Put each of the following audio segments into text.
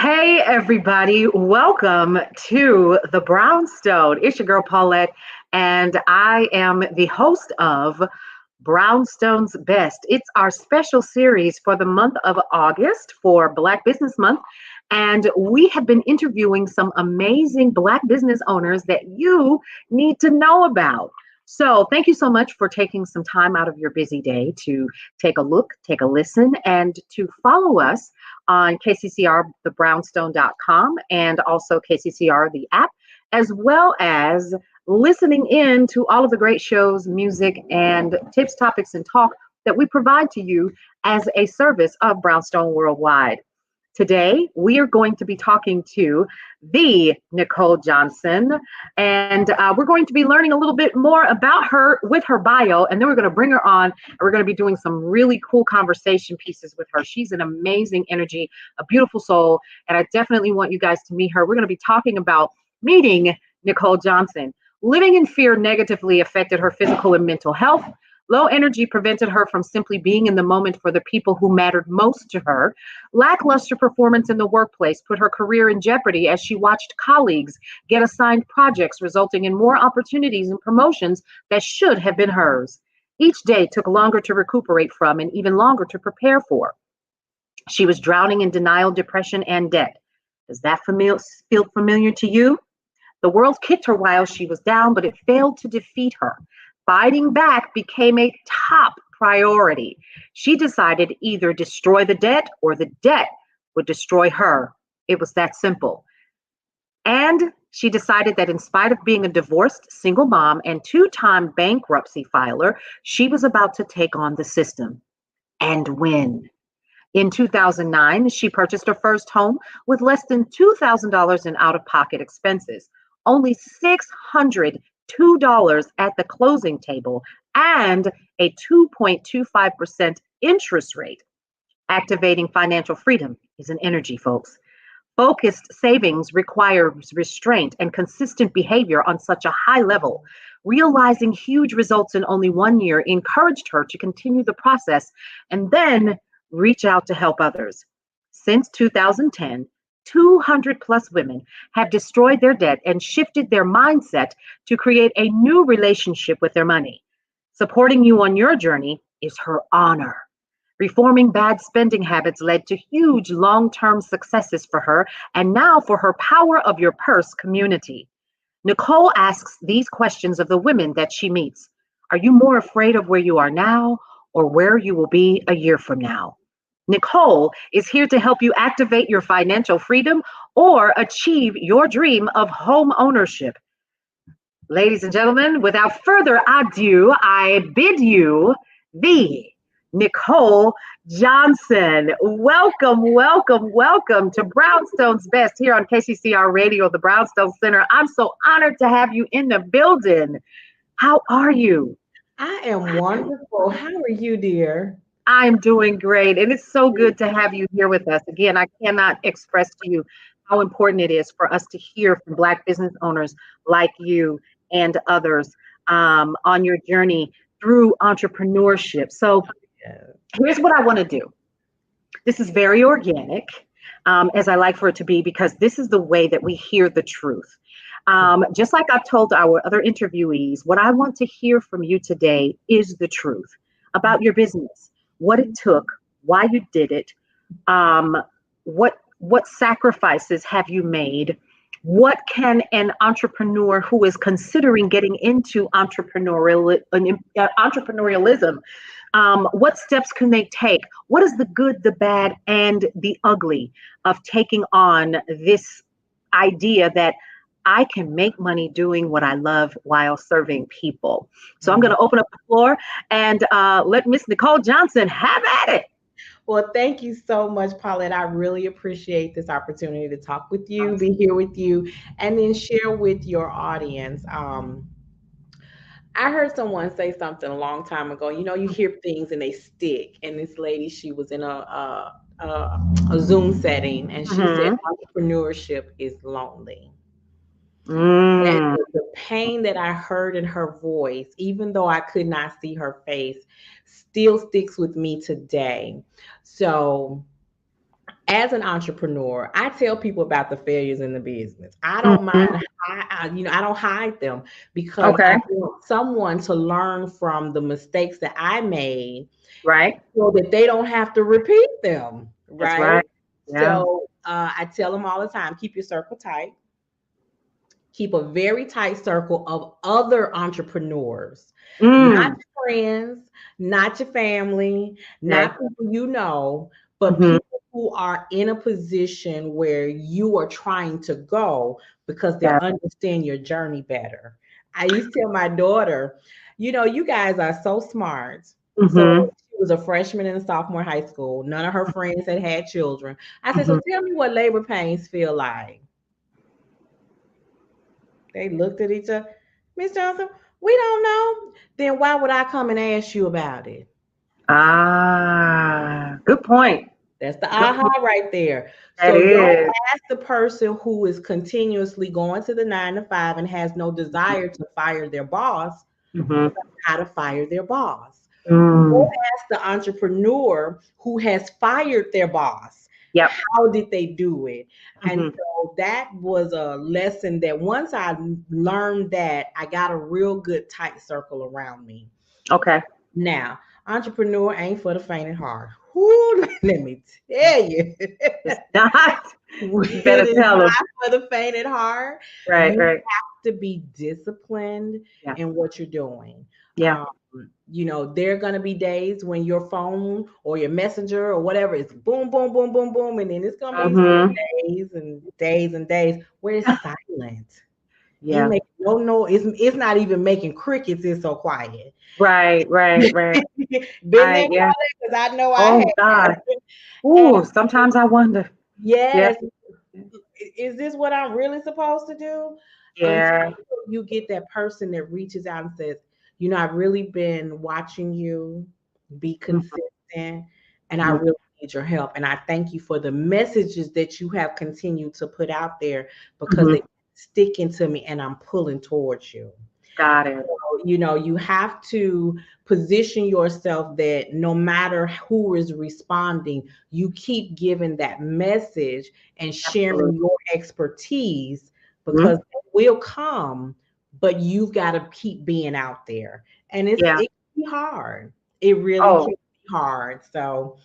Hey, everybody. Welcome to the Brownstone. It's your girl, Paulette, and I am the host of Brownstone's Best. It's our special series for the month of August for Black Business Month. And we have been interviewing some amazing Black business owners that you need to know about. So, thank you so much for taking some time out of your busy day to take a look, take a listen, and to follow us on kccrthebrownstone.com and also KCCR, the app, as well as listening in to all of the great shows, music, and tips, topics, and talk that we provide to you as a service of Brownstone Worldwide. Today, we are going to be talking to the Nicole Johnson, and we're going to be learning a little bit more about her with her bio, and then we're going to bring her on, and we're going to be doing some really cool conversation pieces with her. She's an amazing energy, a beautiful soul, and I definitely want you guys to meet her. We're going to be talking about meeting Nicole Johnson. Living in fear negatively affected her physical and mental health. Low energy prevented her from simply being in the moment for the people who mattered most to her. Lackluster performance in the workplace put her career in jeopardy as she watched colleagues get assigned projects, resulting in more opportunities and promotions that should have been hers. Each day took longer to recuperate from and even longer to prepare for. She was drowning in denial, depression, and debt. Does that feel familiar to you? The world kicked her while she was down, but it failed to defeat her. Fighting back became a top priority. She decided either destroy the debt or the debt would destroy her. It was that simple. And she decided that in spite of being a divorced single mom and two-time bankruptcy filer, she was about to take on the system and win. In 2009, she purchased her first home with less than $2,000 in out-of-pocket expenses, only $602 at the closing table, and a 2.25% interest rate. Activating financial freedom is an energy, folks. Focused savings requires restraint and consistent behavior on such a high level. Realizing huge results in only 1 year encouraged her to continue the process and then reach out to help others. Since 2010, 200 plus women have destroyed their debt and shifted their mindset to create a new relationship with their money. Supporting you on your journey is her honor. Reforming bad spending habits led to huge long-term successes for her and now for her Power of Your Purse community. Nicole asks these questions of the women that she meets. Are you more afraid of where you are now or where you will be a year from now? Nicole is here to help you activate your financial freedom or achieve your dream of home ownership. Ladies and gentlemen, without further ado, I bid you the Nicole Johnson. Welcome, welcome, welcome to Brownstone's Best here on KCCR Radio, the Brownstone Center. I'm so honored to have you in the building. How are you? I am wonderful. How are you, dear? I'm doing great, and it's so good to have you here with us. Again, I cannot express to you how important it is for us to hear from Black business owners like you and others on your journey through entrepreneurship. So Yeah. here's what I want to do. This is very organic, as I like for it to be, because this is the way that we hear the truth. Just like I've told our other interviewees, what I want to hear from you today is the truth about your business, what it took, why you did it, what sacrifices have you made, what can an entrepreneur who is considering getting into entrepreneurialism, what steps can they take? What is the good, the bad, and the ugly of taking on this idea that I can make money doing what I love while serving people? So I'm going to open up the floor and let Miss Nicole Johnson have at it. Well, thank you so much, Paulette. I really appreciate this opportunity to talk with you, be here with you, and then share with your audience. I heard someone say something a long time ago. You know, you hear things and they stick. And this lady, she was in a Zoom setting, and she said Mm-hmm. entrepreneurship is lonely. And Mm. the pain that I heard in her voice, even though I could not see her face, still sticks with me today. So as an entrepreneur, I tell people about the failures in the business. I don't Mhm. mind, I don't hide them because I Okay. want someone to learn from the mistakes that I made Right. so that they don't have to repeat them, That's right? right. Yeah. So I tell them all the time, keep your circle tight, keep a very tight circle of other entrepreneurs, not Mm. your friends, not your family, Okay. not people you know, but Mhm. people who are in a position where you are trying to go because they Yeah. understand your journey better. I used to tell my daughter, you guys are so smart. So Mhm. she was a freshman and a sophomore high school. None of her friends had children. I said, so Mhm. tell me what labor pains feel like. They looked at each other. Miss Johnson, we don't know. Then why would I come and ask you about it? Ah, good point. That's the Good aha point. right there. That So don't is. ask the person who is continuously going to the 9 to 5 and has no desire to fire their boss Mhm. about how to fire their boss. Go Mm. ask the entrepreneur who has fired their boss. Yep. How did they do it? And Mhm. so that was a lesson that once I learned that, I got a real good tight circle around me. Okay. Now, entrepreneur ain't for the faint at heart. Whoo, let me tell you, It's not. You it better is tell them. not for the faint at heart. Right. You Right. have to be disciplined Yeah. in what you're doing. Yeah. Um, there are going to be days when your phone or your messenger or whatever is boom, boom, boom, boom, boom. And then it's going to be Mhm. days and days and days where it's silent. Ain't Yeah. making no, it's not even making crickets. It's so quiet. Right. Right. Right. Been there, Yeah. because I know I Oh have. God. Ooh. And Sometimes I wonder. Yeah. yes, is this what I'm really supposed to do? Until Yeah. you get that person that reaches out and says, I've really been watching you be Mhm. consistent, and I Mhm. really need your help. And I thank you for the messages that you have continued to put out there because Mhm. they sticking to me and I'm pulling towards you. Got it. You have to position yourself that no matter who is responding, you keep giving that message and sharing Absolutely. your expertise because Mhm. it will come, but you've got to keep being out there. And Yeah. it can be hard. It really can Oh. be hard. So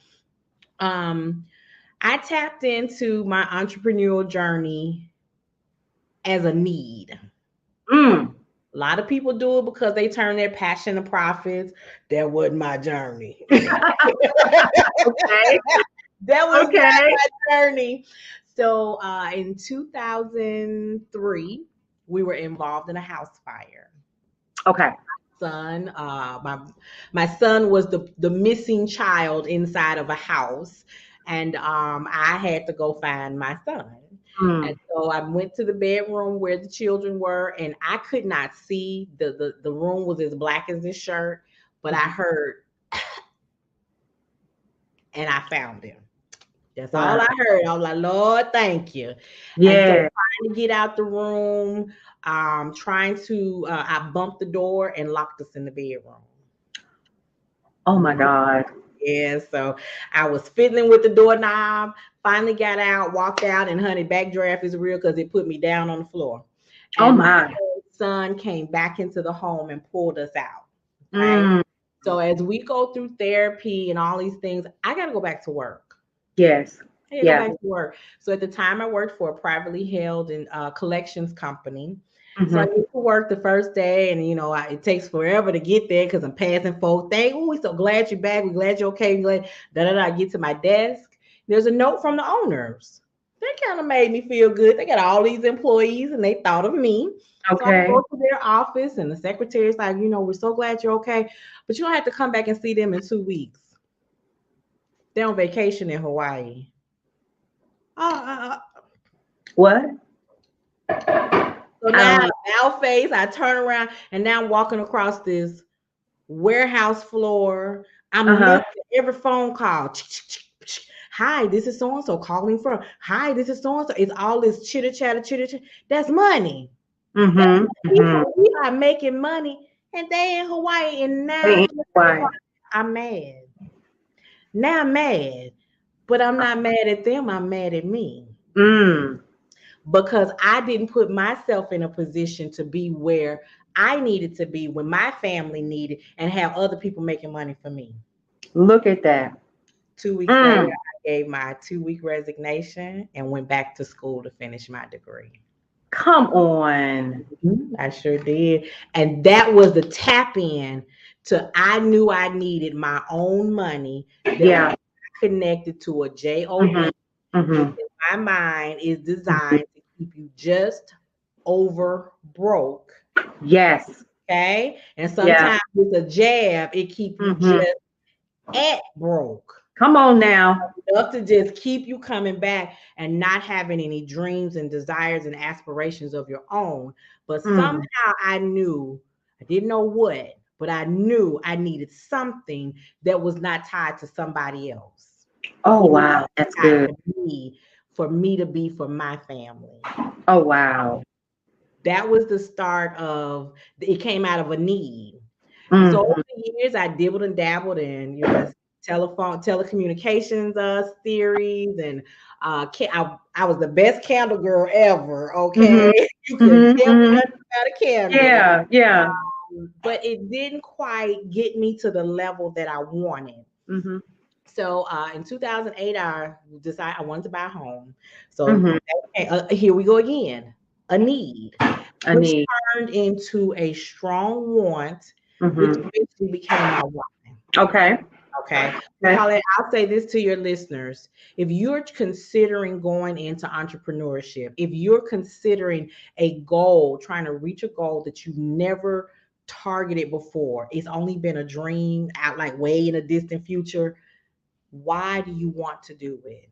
I tapped into my entrepreneurial journey as a need. Mm. A lot of people do it because they turn their passion to profits. That wasn't my journey. Okay. That was not Okay. my journey. So in 2003, we were involved in a house fire. Okay. Son, my son was the missing child inside of a house, and I had to go find my son. And Mm. so I went to the bedroom where the children were, and I could not see the room was as black as this shirt, but I Mhm. heard and I found him. That's all Wow. I heard. I was like, Lord, thank you. And so Yeah. trying to get out the room, trying to, I bumped the door and locked us in the bedroom. Oh my God. Yeah, so I was fiddling with the doorknob, finally got out, walked out, and honey, backdraft is real because it put me down on the floor. Oh And my my. son came back into the home and pulled us out. Okay. Mm. So as we go through therapy and all these things, I got to go back to work. Yes. I got to go Yeah. back to work. So at the time, I worked for a privately held and collections company. So I Mhm. get to work the first day, and it takes forever to get there because I'm passing folks. Oh, we so glad you're back. We're glad you're okay. We're glad. Da da da. I get to my desk. There's a note from the owners. That kind of made me feel good. They got all these employees, and they thought of me. So I Okay. go to their office, and the secretary's like, we're so glad you're okay, but you don't have to come back and see them in 2 weeks. They're on vacation in Hawaii. Uh, What? So I now, don't. face, I turn around and now I'm walking across this warehouse floor. I'm Uh-huh. listening to every phone call. Hi, this is so and so calling from. Hi, this is so and so. It's all this chitter chatter, chitter chatter. That's money. That's Mhm. Mhm. people. We are making money, and they in Hawaii. And now, Hey, why? I'm mad. Now I'm mad. But I'm not mad at them. I'm mad at me. Mm. Because I didn't put myself in a position to be where I needed to be when my family needed and have other people making money for me. Look at that. 2 weeks later, Mm. I gave my 2 week resignation and went back to school to finish my degree. Come on. I sure did. And that was the tap in to I knew I needed my own money that was Yeah. connected to a job, Hmm. which Hmm. in my mind is designed to keep you just over broke. Yes. Okay. And Yeah. sometimes with a jab, it keep you Hmm. just at broke. Come on now. Enough to just keep you coming back and not having any dreams and desires and aspirations of your own. But somehow Mm. I knew, I didn't know what, but I knew I needed something that was not tied to somebody else. Oh, It needed wow. to be That's tied good. to me for me to be for my family. Oh, wow. That was the start of it came out of a need. And so over Hmm. the years, I dibbled and dabbled in, telecommunications theories, and I was the best candle girl ever. Hmm. Okay, you couldn't Hmm. tell me Hmm. nothing about a candle, Yeah. Yeah. but it didn't quite get me to the level that I wanted. Hmm. So in 2008, I decided I wanted to buy a home. So Hmm. here we go again, a need, A which need. turned into a strong want, which Hmm. eventually became my why. Okay. Okay. Okay. Paulette, I'll say this to your listeners. If you're considering going into entrepreneurship, if you're considering a goal, trying to reach a goal that you've never targeted before, it's only been a dream out like way in a distant future, why do you want to do it?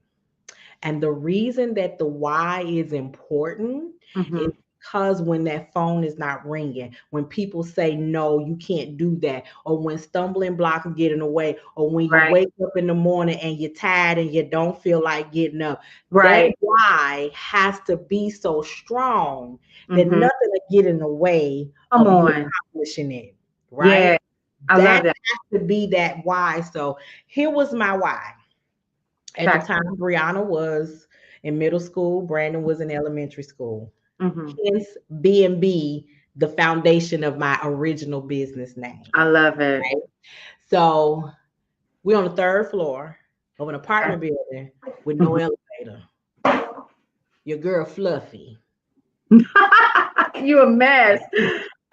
And the reason that the why is important is Hmm. because when that phone is not ringing, when people say, no, you can't do that, or when stumbling blocks get in the way, or when you Right. wake up in the morning and you're tired and you don't feel like getting up, that Right. why has to be so strong that Hmm. nothing will get in the way Come of you on. accomplishing it, right? Yeah. I That love that. has to be that why. So here was my why. At the Okay. time, Brianna was in middle school. Brandon was in elementary school. Hmm. Hence, B&B, the foundation of my original business name. I love it. Right? So we're on the third floor of an Okay. apartment building with no Mhm. elevator. Your girl Fluffy. You a mess.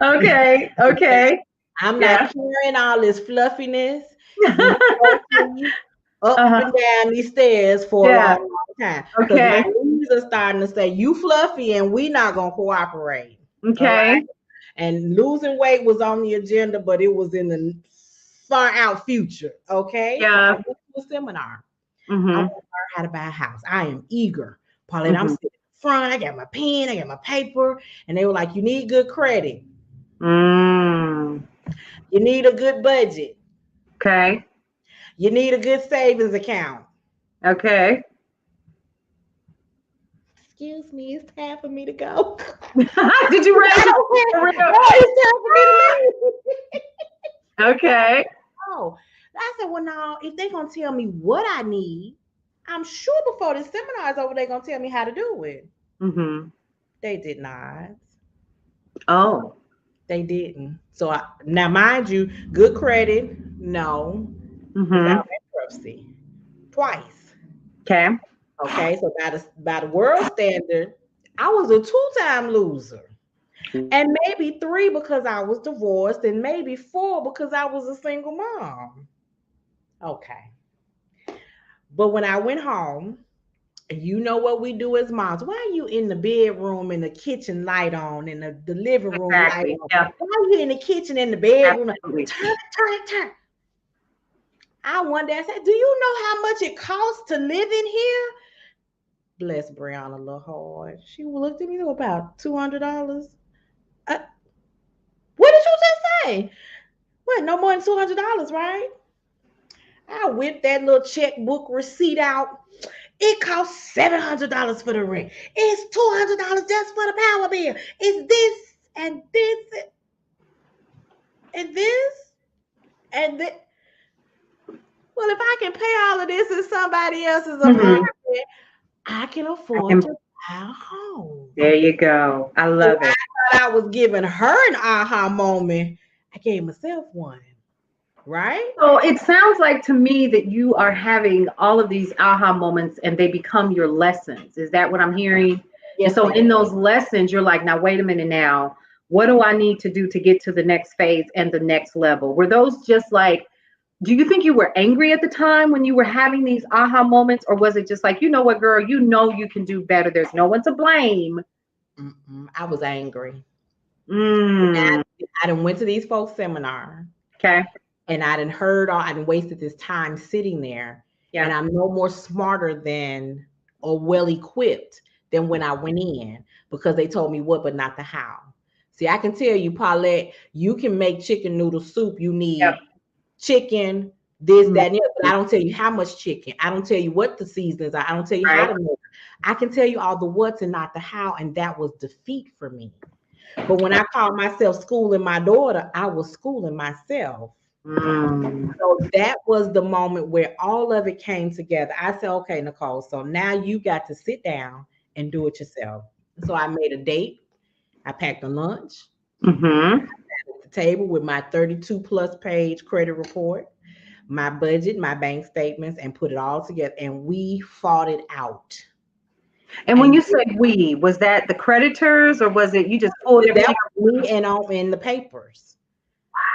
Okay. Okay. I'm Yeah. not carrying all this fluffiness, these trophies up Uh-huh. and down these stairs for a Yeah. long, long time. Because my Okay. knees are starting to say, you fluffy and we not gonna cooperate. All right. Okay. And losing weight was on the agenda, but it was in the far out future. Okay. So I Yeah. went to a seminar. I Mm-hmm. want to learn how to buy a house. I am eager. Paulette, I'm Mm-hmm. sitting in front. I got my pen, I got my paper. And they were like, you need good credit. Mm. You need a good budget. Okay. You need a good savings account. Okay. Excuse me, it's time for me to go. Did you I raise your don't for care. real? No, it's time for me to leave. Okay. Oh, I said, well, now if they're gonna tell me what I need, I'm sure before the seminar is over, they're gonna tell me how to do it. Mm-hmm. They did not. Oh. They didn't. So now, mind you, good credit, no, we Mm-hmm. filed bankruptcy twice. Okay. Okay, so by the world standard, I was a two-time loser. And maybe three because I was divorced, and maybe four because I was a single mom. Okay. But when I went home, you know what we do as moms. Why are you in the bedroom and the kitchen light on and the living room light Exactly. on? Yeah. Why are you in the kitchen and the bedroom? Absolutely. Turn it, turn it, turn it. I one day I said, do you know how much it costs to live in here? Bless Brianna a little hard. She looked at me about $200. Uh, what did you just say? What, no more than $200, right? I whipped that little checkbook receipt out. It costs $700 for the rent. It's $200 just for the power bill. It's this and this and this and this. Well, if I can pay all of this in somebody else's Mhm. apartment, I can I afford can- to buy a home. There you go. I So love I it. thought I was giving her an aha moment. I gave myself one, right? So it sounds like to me that you are having all of these aha moments and they become your lessons. Is that what I'm hearing? And Yes, so ma'am. in those lessons, you're like, now, wait a minute now. What do I need to do to get to the next phase and the next level? Were those just like, do you think you were angry at the time when you were having these aha moments? Or was it just like, you know what, girl, you know you can do better. There's no one to blame. I was angry. Mm, I done went to these folks' seminar okay. and I done heard all, I done wasted this time sitting there, and Yeah. I'm no more smarter than or well equipped than when I went in because they told me what, but not the how. See, I can tell you, Paulette, you can make chicken noodle soup. You Yep. need chicken, this, Mm, that, and the other. But I don't tell you how much chicken. I don't tell you what the seasonings are. I don't tell you how right. to make it. I can tell you all the what's and not the how, and that was defeat for me. But when I called myself schooling my daughter, I was schooling myself. Mm, So that was the moment where all of it came together. I said, okay, Nicole, so now you got to sit down and do it yourself. So I made a date. I packed a lunch mm-hmm. at the table with my 32 plus page credit report, my budget, my bank statements, and put it all together. And we fought it out. And when And you say we, was that the creditors or was it you just pulled that everything? was me and on in the papers.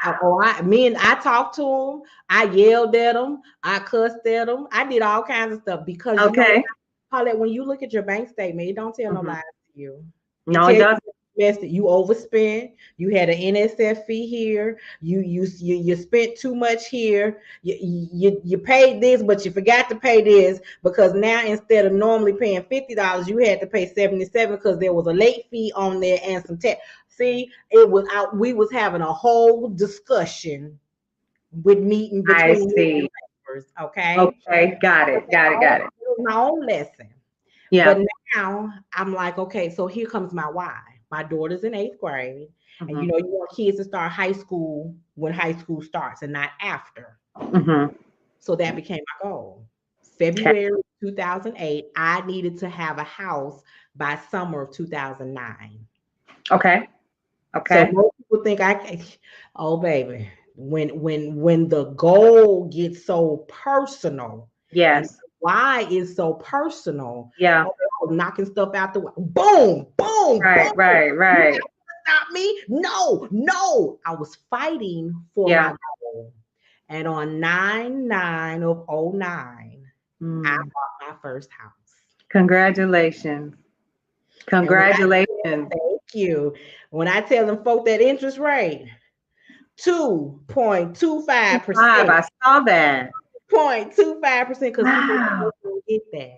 I talked to them. I yelled at them. I cussed at them. I did all kinds of stuff because you know what, Okay. Paulette, when you look at your bank statement, it don't tell no Hmm. lies to you. It No, it tells doesn't. you that you overspent. You had an NSF fee here. You spent too much here. You paid this, but you forgot to pay this because now instead of normally paying $50, you had to pay 77 because there was a late fee on there and some tax. See, it was out. We was having a whole discussion with meeting I between me and see. papers. Okay, Okay. Got but it. Got it. Got it. it was my own lesson. But Yeah. now I'm like, okay, so here comes my why. My daughter's in eighth grade, and Hmm. you want kids to start high school when high school starts and not after. Hmm. So that became my goal. Okay. February 2008, I needed to have a house by summer of 2009. Okay. So Okay. most people think oh baby, when the goal gets so personal and Yes. why is so personal, Yeah. oh, I was knocking stuff out the way. Boom, boom, Right. boom. Right. You Right. stop me? No, no. I was fighting for Yeah. my goal. And on 9/9 of '09, I Mm. bought my first house. Congratulations. And when I Congratulations. thank you, when I tell them folk that interest rate, 5. 2.25%. I saw that. 0.25% because people Wow. don't get that.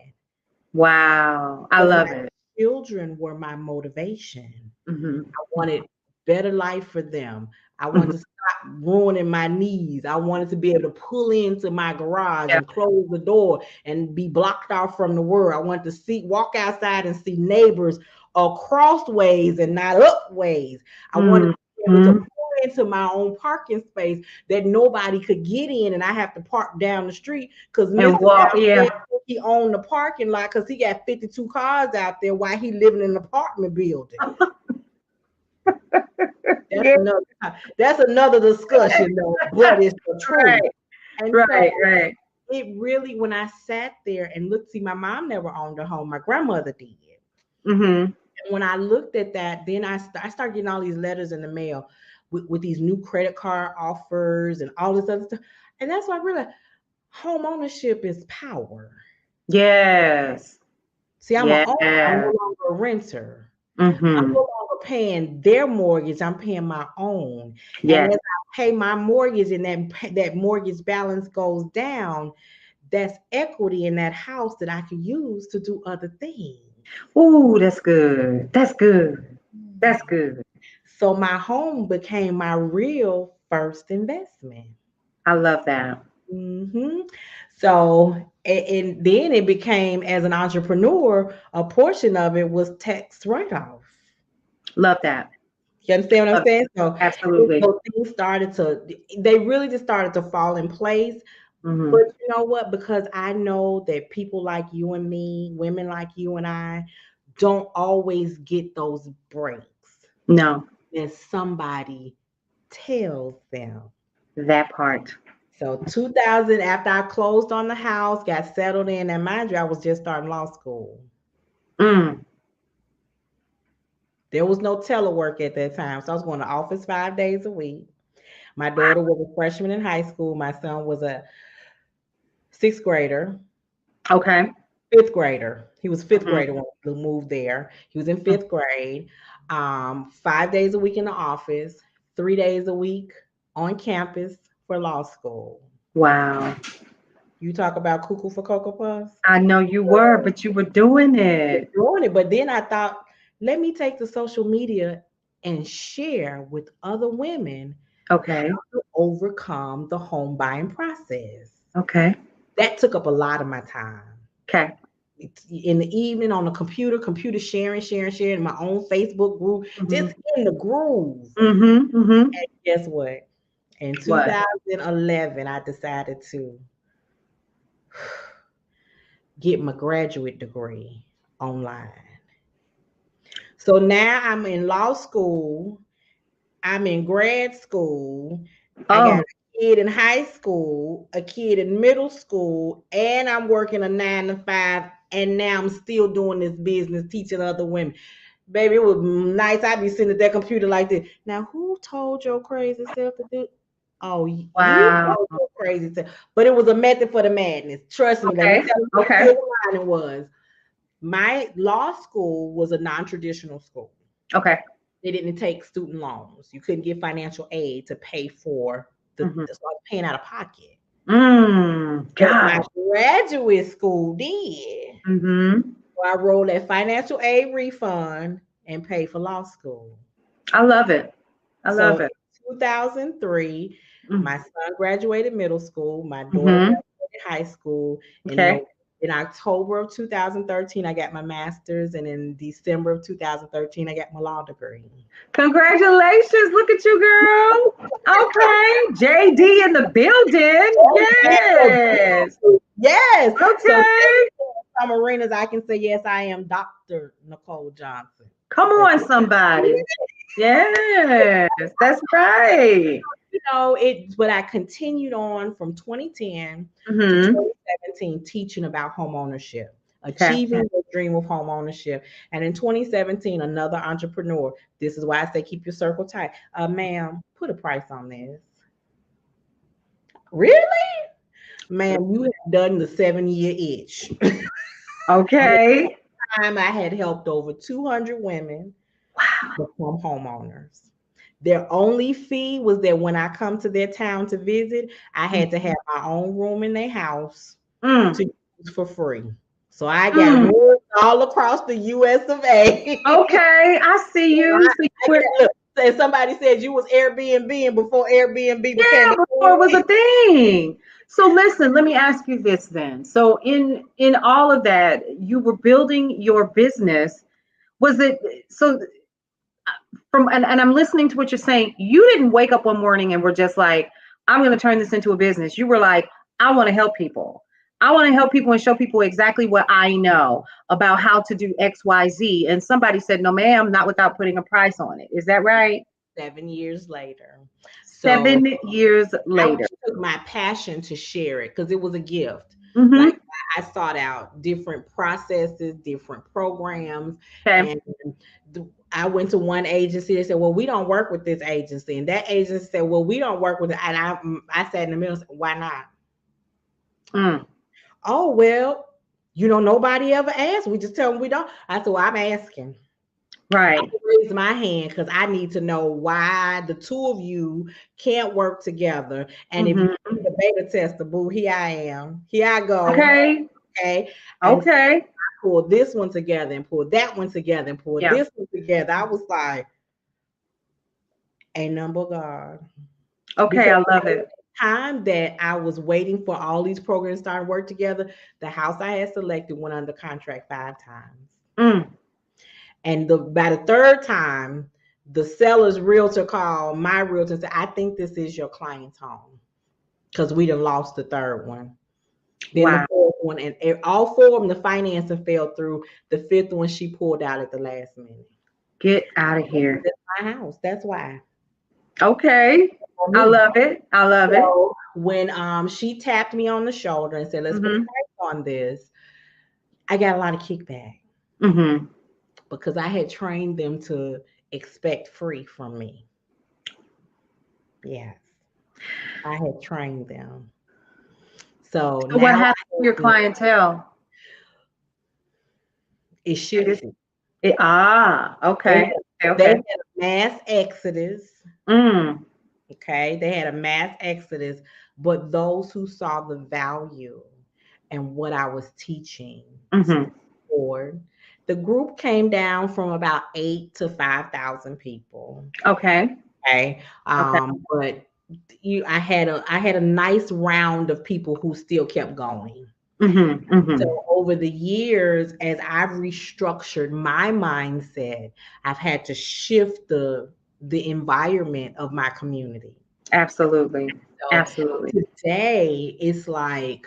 Wow. I But my love it. children were my motivation. Hmm. I wanted better life for them. I Hmm. wanted to stop ruining my knees. I wanted to be able to pull into my garage Yeah. and close the door and be blocked off from the world. I wanted to walk outside and see neighbors across ways and not up ways. I wanted to be able to Hmm. pull into my own parking space that nobody could get in, and I have to park down the street because And Mr. walk. down there, Yeah. he owned the parking lot because he got 52 cars out there while he living in an apartment building. That's Yeah. another that's another discussion though, but it's the truth. Right. And so Right. Right. it really, when I sat there and looked, see, my mom never owned a home, my grandmother did. Hmm. And when I looked at that, then I started getting all these letters in the mail with these new credit card offers and all this other stuff. And that's why I realized home ownership is power. Yes. See, I'm an owner, I'm Yeah. no longer a renter. I'm Hmm. no longer paying their mortgage. I'm paying my own. And as Yes. I pay my mortgage and that mortgage balance goes down, that's equity in that house that I can use to do other things. Ooh, that's good. That's good. That's good. So my home became my real first investment. I love that. hmm So, and then it became, as an entrepreneur, a portion of it was tax write-off. Love that. You understand what I'm Love saying? So, Absolutely. things started to, they really just started to fall in place. Mm-hmm. But you know what? Because I know that people like you and me, women like you and I, don't always get those breaks. No, And somebody tells them. that part. So 2000, after I closed on the house, got settled in, and mind you, I was just starting law school. Mm. There was no telework at that time. So I was going to office 5 days a week. My daughter was a freshman in high school. My son was a sixth grader, Okay. fifth grader. He was fifth Mm-hmm. grader when we moved there. He was in fifth grade. 5 days a week in the office, 3 days a week on campus for law school. Wow. You talk about cuckoo for Cocoa Puffs. I know you were, but you were doing it. Doing it. But then I thought, let me take the social media and share with other women how Okay. to overcome the home buying process. Okay. That took up a lot of my time. Okay. In the evening on the computer sharing in my own Facebook group, Mm-hmm. just in the groove. Mm-hmm. Mm-hmm. And guess what? In What? 2011, I decided to get my graduate degree online. So now I'm in law school, I'm in grad school, I got Oh, a kid in high school, a kid in middle school, and I'm working a 9 to 5, and now I'm still doing this business, teaching other women. Baby, it was nice. I'd be sitting at that computer like this. Now, who told your crazy self to do? Oh, you wow. told your crazy self. But it was a method for the madness. Trust me. Let me Okay. tell you what Okay. silver lining was. My law school was a non-traditional school. Okay. They didn't take student loans. You couldn't get financial aid to pay for Mm-hmm. so I was paying out of pocket. But my Gosh. graduate school did. Mm-hmm. So I rolled that financial aid refund and paid for law school. I love it. I So love it. in 2003, my son graduated middle school, my daughter Mm-hmm. graduated high school, and Okay. in October of 2013, I got my master's, and in December of 2013, I got my law degree. Congratulations. Look at you, girl. Okay. JD in the building. Yes. Yes. So Okay. some arenas, I can say yes, I am Dr. Nicole Johnson. Come So on, somebody. Yes. That's right. but I continued on from 2010 to Mm-hmm. 2017 teaching about home ownership, Okay. achieving the dream of home ownership. And in 2017, another entrepreneur, this is why I say keep your circle tight. Ma'am, put a price on this. Really? Ma'am, you have done the 7-year itch. And at Okay. the time, I had helped over 200 women Wow. become homeowners. Their only fee was that when I come to their town to visit, I had to have my own room in their house Mm. to use for free. So I got Mm. rooms all across the US of A. Okay. I see you. So you I were, got, look, and somebody said you was Airbnb and before Airbnb became yeah, a before it was thing. a thing. So listen, let me ask you this then. So in all of that, you were building your business. Was it so from and I'm listening to what you're saying. You didn't wake up one morning and were just like, I'm going to turn this into a business. You were like, I want to help people. I want to help people and show people exactly what I know about how to do XYZ. And somebody said, no, ma'am, not without putting a price on it. Is that right? 7 years later. So 7 years I later. took my passion to share it because it was a gift. Like Mm-hmm. I sought out different processes, different programs, Okay. and I went to one agency. They said, "Well, we don't work with this agency," and that agency said, "Well, we don't work with it." And I sat in the middle. And said, why not? Mm. Oh well, nobody ever asked. We just tell them we don't. I said, "Well, I'm asking." I Right. raise my hand because I need to know why the two of you can't work together. And if you Mm-hmm. need a beta tester, boo, here I am. Here I go. Okay. Okay. And so Okay. I pulled this one together and pulled that one together and pulled Yeah. this one together. I was like, ain't number God. Okay. Because I love it. time that I was waiting for all these programs to start work together, the house I had selected went under contract 5 times. Mm. And by the third time, the seller's realtor called my realtor and said, I think this is your client's home. because we done lost the third one. Then the Wow. fourth one, and all four of them, the financing fell through. The fifth one, she pulled out at the last minute. Get out of here. That's my house. That's why. Okay. For I me. love it. I love it. So when she tapped me on the shoulder and said, "Let's put a Mm-hmm. price on this," I got a lot of kickback Mm-hmm. because I had trained them to expect free from me. Yes, I had trained them. So So what now happened to your clientele? it shifted. They Okay. had, they Okay. had a mass exodus. Mm. Okay, they had a mass exodus, but those who saw the value and what I was teaching Mm-hmm. forward, the group came down from about 8 to 5,000 people. Okay. Okay, Okay. but I had a nice round of people who still kept going. Mm-hmm. Mm-hmm. So over the years, as I've restructured my mindset, I've had to shift the environment of my community. Absolutely. So Absolutely. today, it's like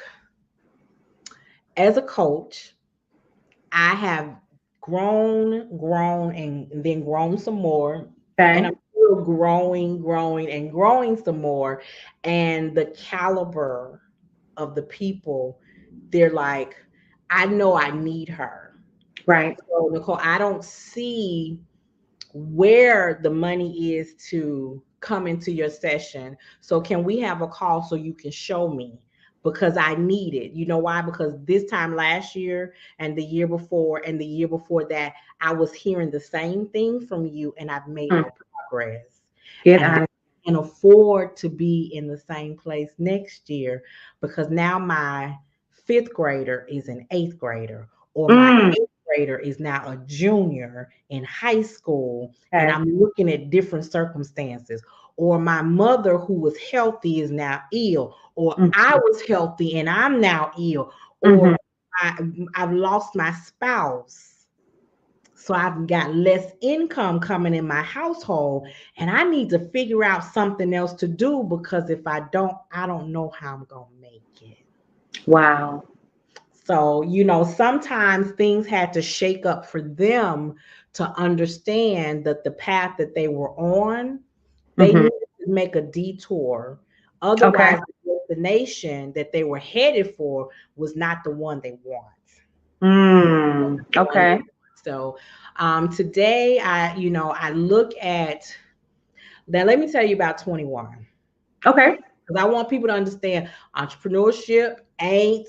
as a coach, I have grown, and then grown some more. And I'm Okay. still growing, and growing some more. And the caliber of the people, they're like, I know I need her. Right. So, Nicole, I don't see where the money is to come into your session. So can we have a call so you can show me? Because I need it. You know why? Because this time last year and the year before and the year before that, I was hearing the same thing from you and I've made Mm. no progress. Get And out I of can afford to be in the same place next year because now my fifth grader is an eighth grader, or my mm. eighth grader is now a junior in high school, and Okay. I'm looking at different circumstances. Or my mother, who was healthy, is now ill, or I Mm-hmm. was healthy and I'm now ill, Mm-hmm. or I've lost my spouse. So I've got less income coming in my household, and I need to figure out something else to do because if I don't, I don't know how I'm going to make it. Wow. So, sometimes things had to shake up for them to understand that the path that they were on, they Mm-hmm. needed to make a detour. Okay. Otherwise, the destination that they were headed for was not the one they want. Mm. The one they Okay. want. So, today, I look at now. Let me tell you about 21 Okay. because I want people to understand entrepreneurship ain't,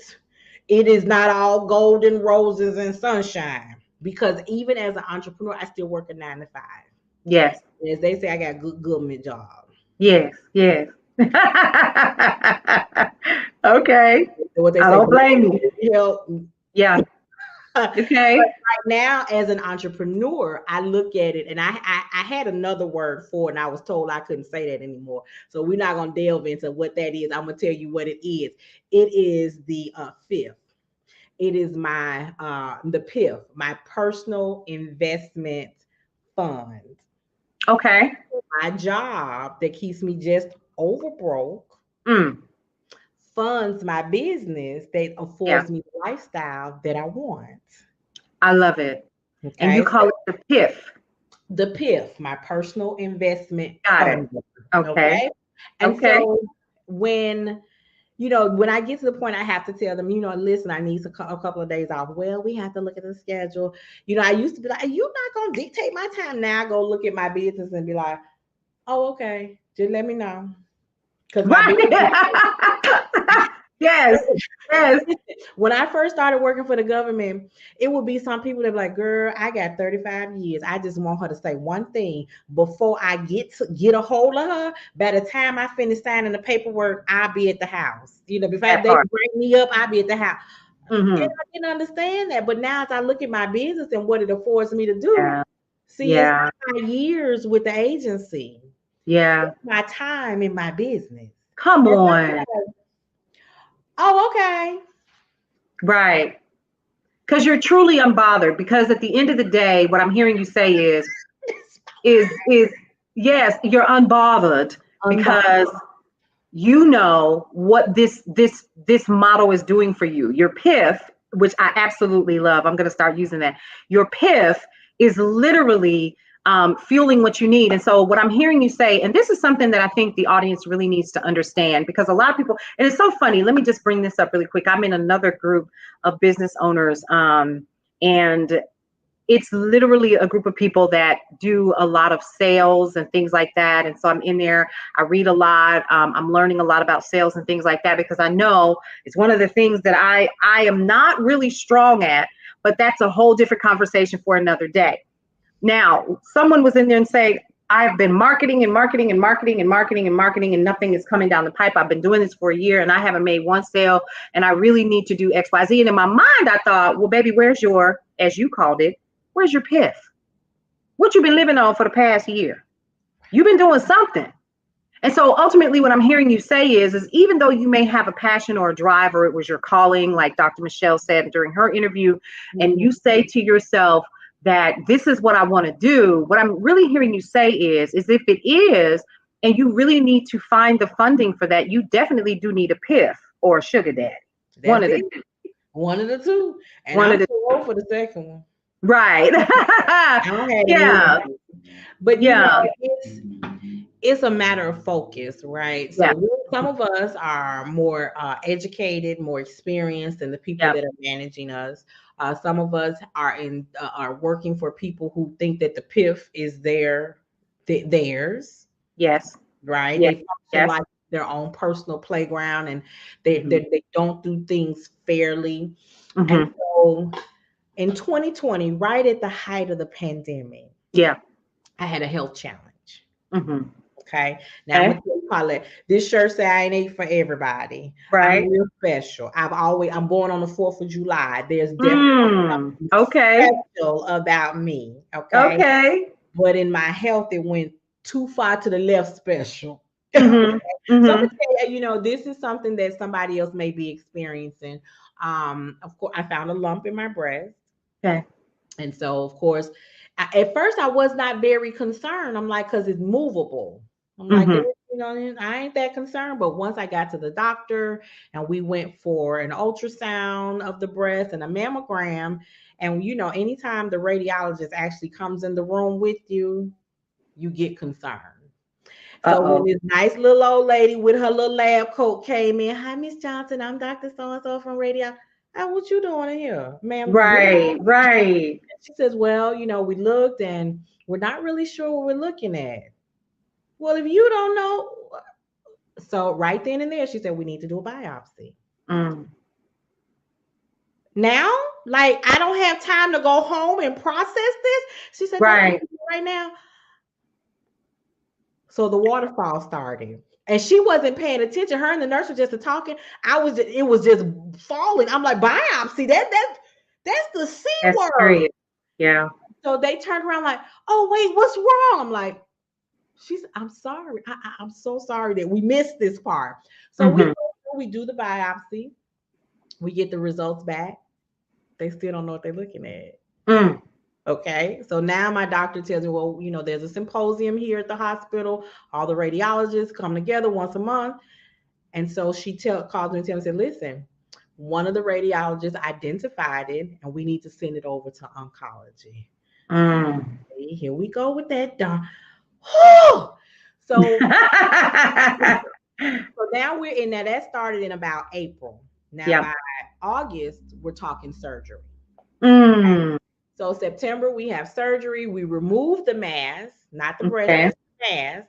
it is not all golden roses and sunshine. Because even as an entrepreneur, I still work a 9 to 5. Yes. As they say, I got a good government job. Yes. Yes. Okay. What they I say, don't blame you. help. Yeah. But Okay. right now, as an entrepreneur, I look at it, and I had another word for it, and I was told I couldn't say that anymore. So we're not gonna delve into what that is. I'm gonna tell you what it is. It is the fifth. It is my the PIF, my personal investment fund. Okay. My job that keeps me just over broke Mm. funds my business that Yeah. affords me the lifestyle that I want. I love it. And you Okay. call it the PIF. The PIF, my personal investment Got it. fund. Okay. Okay. And Okay. so when when I get to the point, I have to tell them, listen, I need a couple of days off. Well, we have to look at the schedule. I used to be like, you're not going to dictate my time. Now I go look at my business and be like, oh, okay, just let me know. Because my business, Right. Yes. Yes. when I first started working for the government, it would be some people that be like, girl, I got 35 years. I just want her to say one thing before I get a hold of her. By the time I finish signing the paperwork, I'll be at the house. Before That they part. bring me up, I'll be at the house. And Mm-hmm. I didn't understand that. But now as I look at my business and what it affords me to do, Yeah. see, it's Yeah. not my years with the agency. Yeah. It's my time in my business. Come And I'm on. like, oh, okay. Right. Because you're truly unbothered. Because at the end of the day, what I'm hearing you say is yes, you're unbothered Unbothered. because you know what this model is doing for you. Your PIF, which I absolutely love. I'm going to start using that. Your PIF is literally fueling what you need. And so what I'm hearing you say, and this is something that I think the audience really needs to understand, because a lot of people, and it's so funny. Let me just bring this up really quick. I'm in another group of business owners, and it's literally a group of people that do a lot of sales and things like that. And so I'm in there, I read a lot. I'm learning a lot about sales and things like that, because I know it's one of the things that I am not really strong at, but that's a whole different conversation for another day. Now, someone was in there and saying, I've been marketing and marketing and marketing and marketing and marketing, and nothing is coming down the pipe. I've been doing this for a year and I haven't made one sale, and I really need to do X, Y, Z. And in my mind, I thought, well, baby, where's your, as you called it, where's your PIF? What you been living on for the past year? You've been doing something. And so ultimately what I'm hearing you say is even though you may have a passion or a drive, or it was your calling, like Dr. Michelle said during her interview, and you say to yourself that this is what I want to do, what I'm really hearing you say is if it is, and you really need to find the funding for that, you definitely do need a PIF or a sugar daddy. One of the two. One of the two. And One I'm of the too old for the second one. Right. I don't have Yeah. any. But Yeah. it's a matter of focus, right? So Yeah. some of us are more educated, more experienced than the people Yeah. that are managing us. Some of us are working for people who think that the PIF is theirs, Yes. right? Yes. They function Yes. like their own personal playground, and they don't do things fairly. And Mm-hmm. so in 2020, right at the height of the pandemic, Yeah. I had a health challenge. Mm-hmm. Okay. Now I'm Okay. gonna tell you, Paulette, this shirt say I ain't ate for everybody. I'm Right. real special. I'm born on the 4th of July. There's definitely something Okay. special about me. Okay. Okay. But in my health, it went too far to the left special. Mm-hmm. So I'm gonna Mm-hmm. tell you, this is something that somebody else may be experiencing. Of course, I found a lump in my breast. Okay. And so, of course, at first I was not very concerned. I'm like, because it's movable. I'm like, Mm-hmm. I ain't that concerned. But once I got to the doctor and we went for an ultrasound of the breast and a mammogram, and anytime the radiologist actually comes in the room with you, you get concerned. So when Uh-oh. this nice little old lady with her little lab coat came in, hi, Miss Johnson, I'm Dr. So-and-so from radio. What you doing in here, ma'am? Right. Right. She says, well, we looked and we're not really sure what we're looking at. Well, if you don't know, so right then and there, she said, we need to do a biopsy. Mm. Now, like, I don't have time to go home and process this. She said, Right. right now. So the waterfall started. And she wasn't paying attention. Her and the nurse were just talking. It was just falling. I'm like, biopsy, that's the C That's word. serious. Yeah. So they turned around like, oh, wait, what's wrong? I'm like, I'm sorry. I'm so sorry that we missed this part. So we do the biopsy. We get the results back. They still don't know what they're looking at. Mm. Okay. So now my doctor tells me, well, there's a symposium here at the hospital. All the radiologists come together once a month. And so she calls me and tells me, said, listen, one of the radiologists identified it and we need to send it over to oncology. Mm. Okay, here we go with that. So now we're in that. That started in about April. Now by August, we're talking surgery. Mm. So September, we have surgery. We remove the mass, not the breast, just the mass.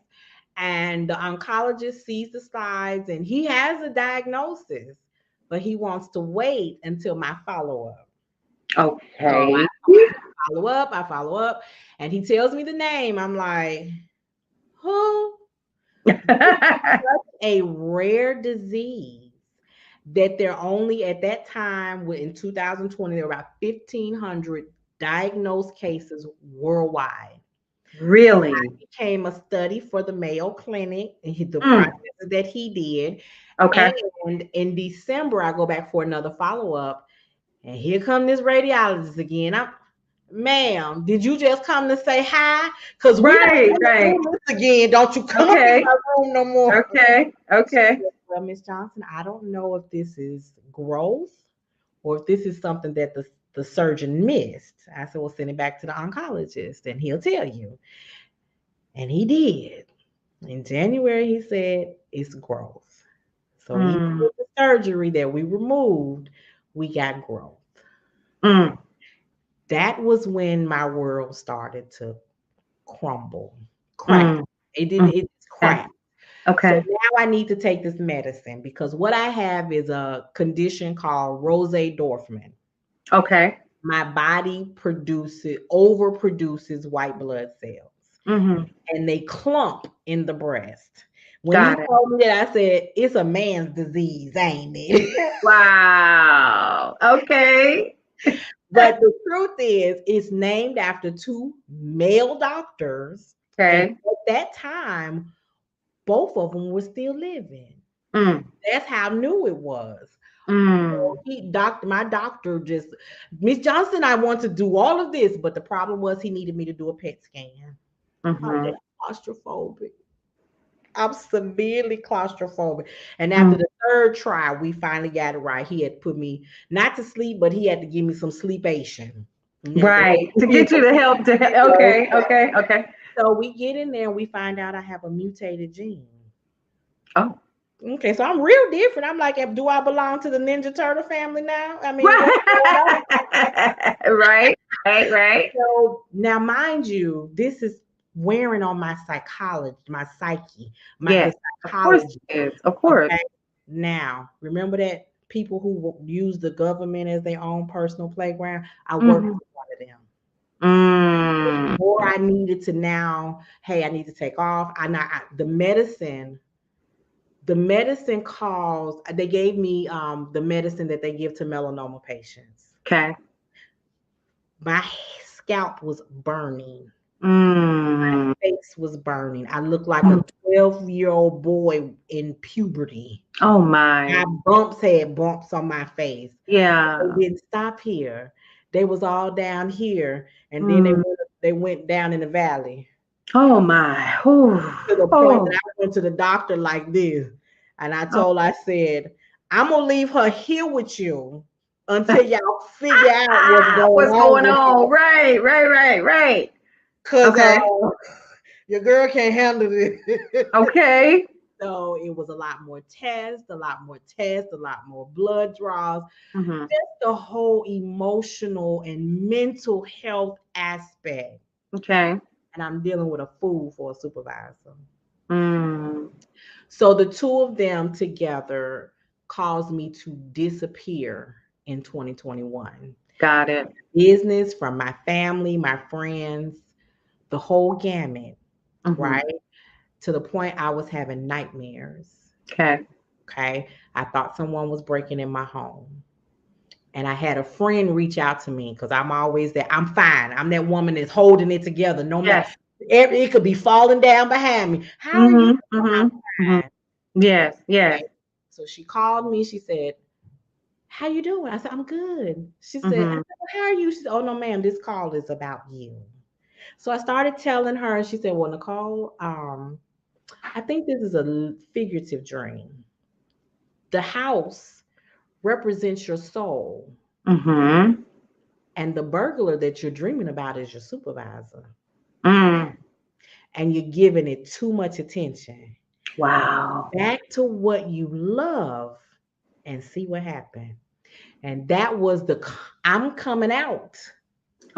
And the oncologist sees the slides and he has a diagnosis, but he wants to wait until my follow-up. Okay. So I follow up, and he tells me the name. I'm like, who? Such a rare disease that they're only at that time, in 2020, there were about 1,500 diagnosed cases worldwide. Really? It became a study for the Mayo Clinic and the process that he did. Okay. And in December, I go back for another follow-up, and here come this radiologist again. ma'am, did you just come to say hi? Because we don't Right, want to right. do this again. Don't you come up in Okay, my room no more. okay, okay. Well, Miss Johnson, I don't know if this is growth or if this is something that the surgeon missed. I said, well, send it back to the oncologist and he'll tell you. And he did. In January, he said it's growth. So even Mm, with the surgery that we removed, we got growth. mm, That was when my world started to crumble, crack. mm, It didn't, mm. it just Okay, cracked. So okay, now I need to take this medicine because what I have is a condition called Rose Dorfman. okay. My body overproduces white blood cells Mm-hmm. and they clump in the breast. When he Got it. told me that, I said, it's a man's disease, ain't it? Wow. Okay. But the truth is, it's named after two male doctors. And Okay. at that time, both of them were still living. Mm, That's how new it was. mm. My doctor just, Miss Johnson, I want to do all of this, but the problem was he needed me to do a PET scan. I'm Mm-hmm. just claustrophobic. I'm severely claustrophobic. And after Mm. the third try, we finally got it right. He had put me not to sleep, but he had to give me some sleepation. And that's the Right. To whole get you to help. Okay. Okay. Okay. So we get in there and we find out I have a mutated gene. Oh. Okay, so I'm real different. I'm like, do I belong to the Ninja Turtle family now? I mean, what's going on? Right. Right. Right. Right. So now, mind you, this is wearing on my psychology, my psyche, the Yes. Of course psychology. it is. Of course. Okay. Now, remember that people who use the government as their own personal playground, I worked Mm-hmm. with one of them. Mm. Or I needed to now, hey, I need to take off. The medicine calls, they gave me the medicine that they give to melanoma patients. Okay. My scalp was burning. Mm. Face was burning. I looked like a 12-year-old boy in puberty. Oh my. My bumps had bumps on my face. Yeah. They didn't stop here. They was all down here, and then Mm. they went down in the valley Oh my. Ooh. to the point that Oh. I went to the doctor like this, and I said, I'm gonna leave her here with you until y'all figure out what's going What's on going with on? her, Right. Right. Right. Right. cause Okay. your girl can't handle it. Okay. So it was a lot more tests, a lot more blood draws, Mm-hmm. just the whole emotional and mental health aspect. Okay. And I'm dealing with a fool for a supervisor. Mm. So the two of them together caused me to disappear in 2021. Got it. Business, from my family, my friends, the whole gamut, Mm-hmm. right? To the point I was having nightmares. Okay. Okay. I thought someone was breaking in my home. And I had a friend reach out to me because I'm always there. I'm fine. I'm that woman that's holding it together. No matter, Yes. it could be falling down behind me. How are you? Mm-hmm. I'm Mm-hmm. Mm-hmm. fine. Yes. Yes. Okay. So she called me. She said, how you doing? I said, I'm good. I Mm-hmm. said, well, how are you? She said, oh no, ma'am, this call is about you. So I started telling her, and she said, well, Nicole, I think this is a figurative dream. The house represents your soul, Mm-hmm. and the burglar that you're dreaming about is your supervisor. Mm. And you're giving it too much attention. Wow. Back to what you love and see what happened. And that was I'm coming out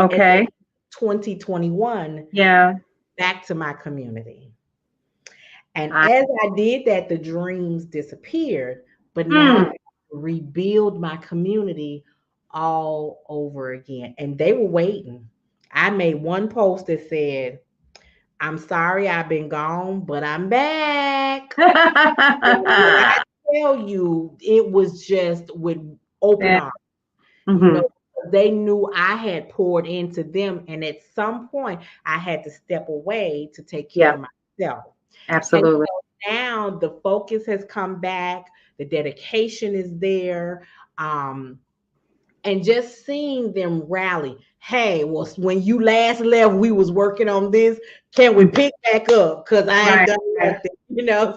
at the Okay. 2021 Yeah. back to my community. And I, as I did that, the dreams disappeared, but now mm. I rebuild my community all over again. And they were waiting. I made one post that said, I'm sorry I've been gone, but I'm back. And when I tell you, it was just with open Yeah. arms, you Mm-hmm. know, they knew I had poured into them. And at some point, I had to step away to take care Yeah. of myself. And Absolutely. so now the focus has come back, the dedication is there. Um, And just seeing them rally. Hey, well, when you last left, we was working on this. Can we pick back up? Because I ain't Right. done nothing,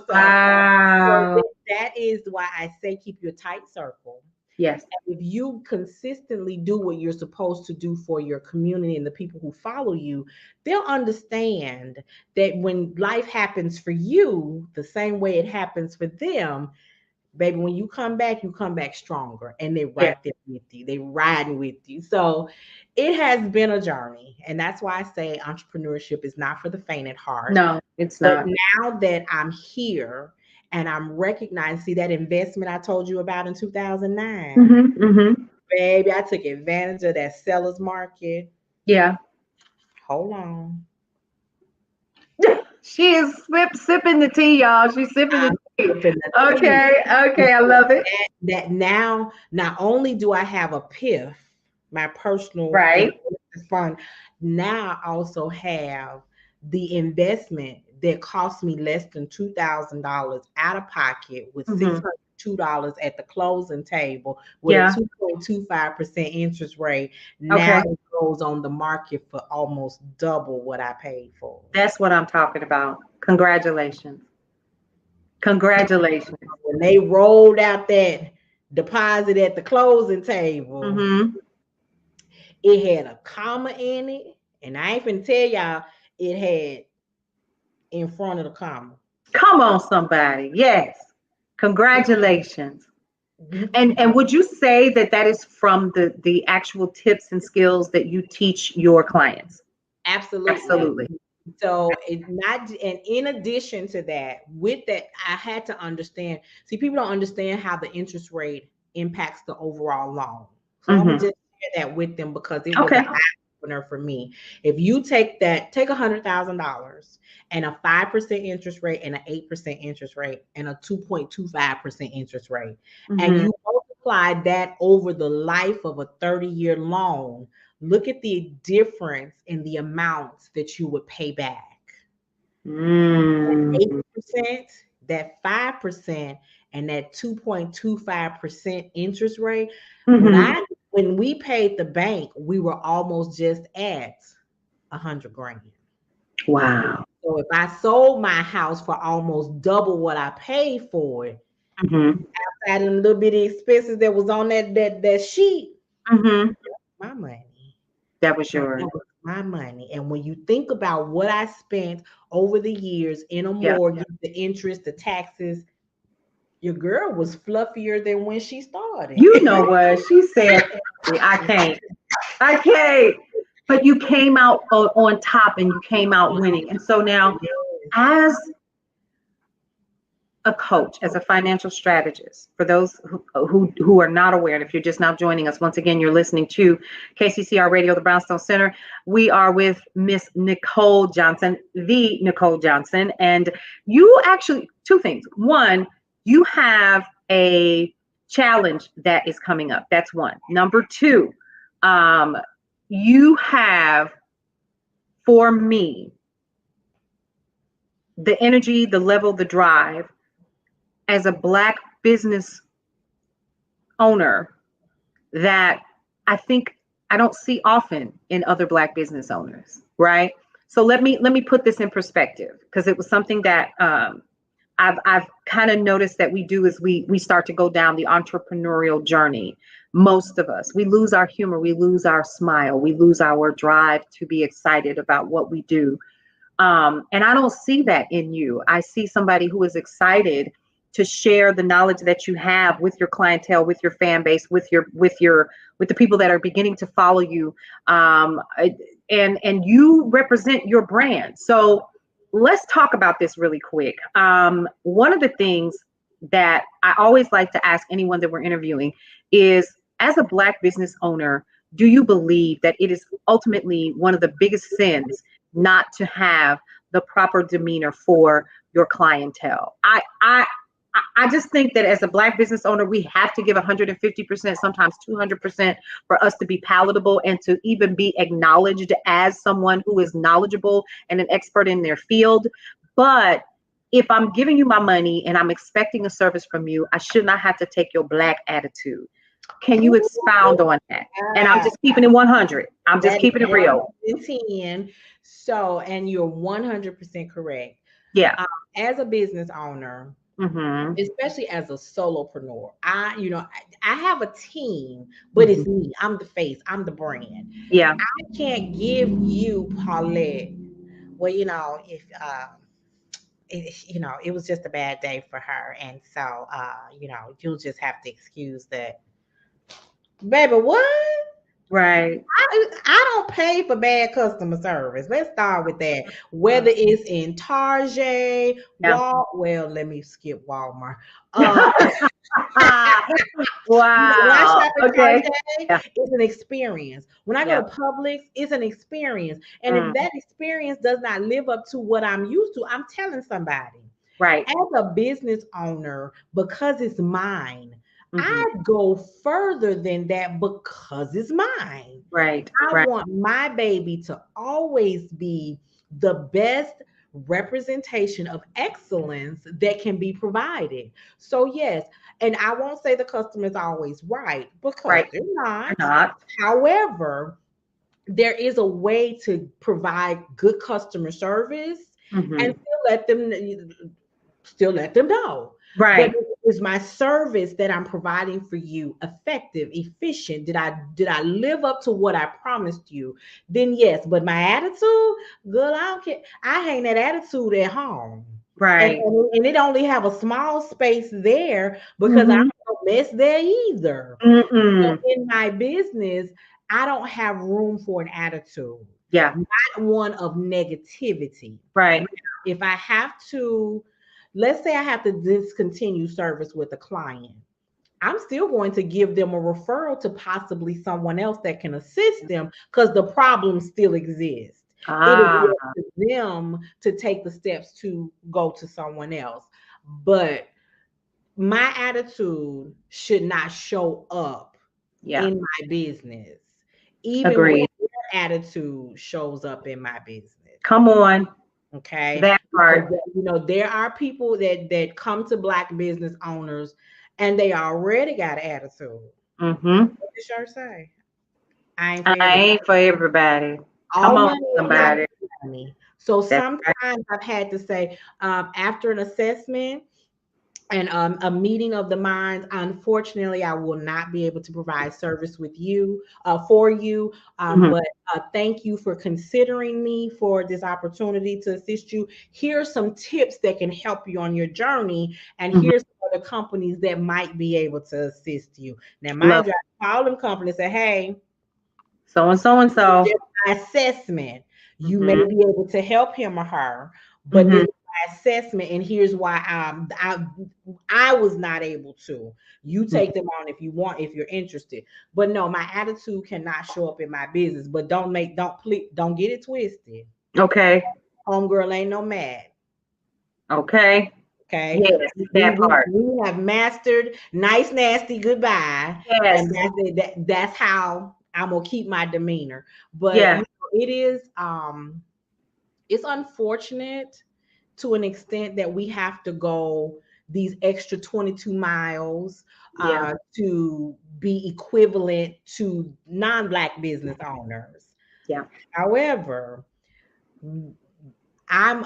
So Wow. that is why I say keep your tight circle. Yes. If you consistently do what you're supposed to do for your community and the people who follow you, they'll understand that when life happens for you, the same way it happens for them, baby, when you come back stronger, and they're Yeah. right there with you. They riding with you. So it has been a journey. And that's why I say entrepreneurship is not for the faint at heart. No, it's But not. now that I'm here and I'm recognizing, see that investment I told you about in 2009, Mm-hmm, mm-hmm. baby, I took advantage of that seller's market. Yeah. Hold on. She is sipping the tea, y'all. She's sipping the I'm tea. flipping the tea. Okay, okay, I love it. That now, not only do I have a PIF, my personal Right. investment fund, now I also have the investment that cost me less than $2,000 out of pocket with Mm-hmm. $602 at the closing table with a Yeah. 2.25% interest rate. Now Okay. it goes on the market for almost double what I paid for. That's what I'm talking about. Congratulations. Congratulations. When they rolled out that deposit at the closing table, Mm-hmm. it had a comma in it, and I ain't finna tell y'all it had in front of the comma. Come on, somebody. Yes. Congratulations. And would you say that that is from the actual tips and skills that you teach your clients? Absolutely. Absolutely. So it's not, and in addition to that, with that, I had to understand. See, people don't understand how the interest rate impacts the overall loan. So I'm gonna Mm-hmm. just share that with them because it was Okay. an eye opener for me. If you take $100,000 and a 5% interest rate and an 8% interest rate and a 2.25% interest rate, and Mm-hmm. you multiply that over the life of a 30-year loan, look at the difference in the amounts that you would pay back. Mm. 8%, that 5%, and that 2.25% interest rate. When Mm-hmm. I when we paid the bank, we were almost just at 100 grand. Wow. So if I sold my house for almost double what I paid for it, Mm-hmm. outside of the little bitty expenses that was on that sheet, Mm-hmm. my money. That was That yours. was my money. And when you think about what I spent over the years in a Yeah. mortgage, the interest, the taxes, your girl was fluffier than when she started. You know what? She said, I can't. I can't. But you came out on top and you came out winning. And so now, as a coach, as a financial strategist, for those who are not aware, and if you're just now joining us, once again, you're listening to KCCR Radio, the Brownstone Center. We are with Miss Nicole Johnson, the Nicole Johnson, and you actually, two things. One, you have a challenge that is coming up. That's one. Number two, you have, for me, the energy, the level, the drive as a Black business owner that I think I don't see often in other Black business owners, right? So let me put this in perspective, because it was something that I've kind of noticed that we do is we start to go down the entrepreneurial journey. Most of us, we lose our humor, we lose our smile, we lose our drive to be excited about what we do. And I don't see that in you. I see somebody who is excited to share the knowledge that you have with your clientele, with your fan base, with the people that are beginning to follow you. And you represent your brand. So let's talk about this really quick. One of the things that I always like to ask anyone that we're interviewing is, as a Black business owner, do you believe that it is ultimately one of the biggest sins not to have the proper demeanor for your clientele? I just think that as a Black business owner, we have to give 150%, sometimes 200% for us to be palatable and to even be acknowledged as someone who is knowledgeable and an expert in their field. But if I'm giving you my money and I'm expecting a service from you, I should not have to take your Black attitude. Can you expound on that? And I'm Ah, just keeping it 100. I'm just that is keeping it real. 110. So, and you're 100% correct. Yeah. Um, as a business owner, Mm-hmm. especially as a solopreneur, I have a team, but Hmm. it's me. I'm the face. I'm the brand. Yeah. I can't give you Paulette. Well, if it was just a bad day for her, and so you'll just have to excuse that, baby. What? Right. I don't pay for bad customer service. Let's start with that. Whether it's in Target, Yeah. well, let me skip Walmart. Uh, when I Wow. shop at Okay. Target, Yeah. it's an experience. When I go Yeah. to Publix, it's an experience. And if Mm. that experience does not live up to what I'm used to, I'm telling somebody. Right. As a business owner, because it's mine, Hmm. I go further than that because it's mine. Right. I Right. want my baby to always be the best representation of excellence that can be provided. So, yes, and I won't say the customer is always right because Right. they're You're not. not. However, there is a way to provide good customer service and Hmm. still let them know. But Right. is my service that I'm providing for you effective, efficient? Did I live up to what I promised you? Then yes. But my attitude, girl, I don't care. I hang that attitude at home. And, Right. and it only have a small space there because I Hmm. don't mess there either. So Mm-mm. in my business, I don't have room for an attitude, Yeah. not one of negativity. Now, Right. if I have to, let's say I have to discontinue service with a client, I'm still going to give them a referral to possibly someone else that can assist them because the problem still exists. It is Ah. up to them to take the steps to go to someone else. But my attitude should not show up Yeah. in my business, even when Agreed. their attitude shows up in my business. Come on. Okay, That because part. there are people that come to Black business owners and they already got an attitude. Mm-hmm. What did Shirt say? I ain't for I everybody. ain't for everybody. All Come on, money is not somebody. good money. So That's right. sometimes I've had to say, after an assessment and a meeting of the minds, unfortunately I will not be able to provide service with you, for you, Mhm. but thank you for considering me for this opportunity to assist you. Here's some tips that can help you on your journey, and Mhm. here's some other companies that might be able to assist you. Now Love mind you, I call them companies and say, hey, so and so and this is so. just my assessment. You may Mhm. be able to help him or her, but this Mhm. is my assessment, and here's why I was not able to. You Mhm. take them on if you want, if you're interested. But no, my attitude cannot show up in my business. But don't get it twisted. Okay. Homegirl ain't no mad. Okay. Okay. Yes, We, that we, part. we have mastered nice, nasty goodbye. Yes. And that's it. That's how I'm gonna keep my demeanor. But Yeah. it is it's unfortunate to an extent that we have to go these extra 22 miles Yeah. to be equivalent to non-Black business owners. Yeah. However, I'm